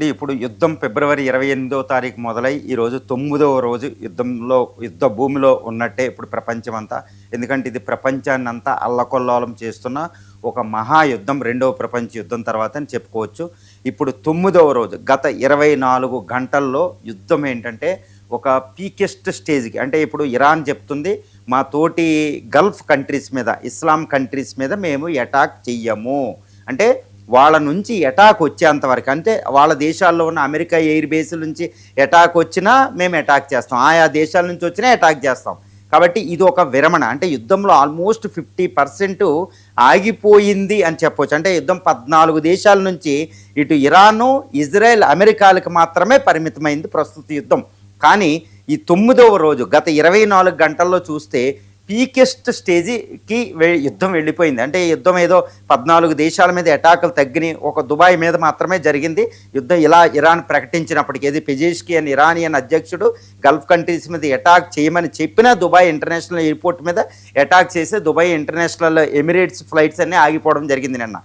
ఇప్పుడు యుద్ధం ఫిబ్రవరి 28వ తారీఖు మొదలై ఈరోజు 9వ రోజు యుద్ధ భూమిలో ఉన్నట్టే ఇప్పుడు ప్రపంచమంతా. ఎందుకంటే ఇది ప్రపంచాన్ని అంతా అల్లకొల్లోలం చేస్తున్న ఒక మహాయుద్ధం, రెండవ ప్రపంచ యుద్ధం తర్వాత అని చెప్పుకోవచ్చు. ఇప్పుడు 9వ రోజు, గత 24 గంటల్లో యుద్ధం ఏంటంటే ఒక పీకెస్ట్ స్టేజ్కి, అంటే ఇప్పుడు ఇరాన్ చెప్తుంది మా తోటి గల్ఫ్ కంట్రీస్ మీద, ఇస్లాం కంట్రీస్ మీద మేము అటాక్ చెయ్యము అంటే వాళ్ళ నుంచి అటాక్ వచ్చేంతవరకు, అంటే వాళ్ళ దేశాల్లో ఉన్న అమెరికా ఎయిర్ బేస్ల నుంచి అటాక్ వచ్చినా మేము అటాక్ చేస్తాం, ఆయా దేశాల నుంచి వచ్చినా అటాక్ చేస్తాం. కాబట్టి ఇది ఒక విరమణ, అంటే యుద్ధంలో ఆల్మోస్ట్ 50% ఆగిపోయింది అని చెప్పవచ్చు. అంటే యుద్ధం 14 దేశాల నుంచి ఇటు ఇరాను, ఇజ్రాయెల్, అమెరికాలకు మాత్రమే పరిమితమైంది ప్రస్తుత యుద్ధం. కానీ ఈ 9వ రోజు గత 24 గంటల్లో చూస్తే పీకెస్ట్ స్టేజ్కి యుద్ధం వెళ్ళిపోయింది. అంటే యుద్ధం ఏదో 14 దేశాల మీద అటాకులు తగ్గినాయి, ఒక దుబాయ్ మీద మాత్రమే జరిగింది యుద్ధం. ఇలా ఇరాన్ ప్రకటించినప్పటికీ, ఏది పెజెష్కియన్ ఇరానియన్ అధ్యక్షుడు గల్ఫ్ కంట్రీస్ మీద అటాక్ చేయమని చెప్పినా దుబాయ్ ఇంటర్నేషనల్ ఎయిర్పోర్ట్ మీద అటాక్ చేసి దుబాయ్ ఇంటర్నేషనల్ ఎమిరేట్స్ ఫ్లైట్స్ అన్నీ ఆగిపోవడం జరిగింది నిన్న.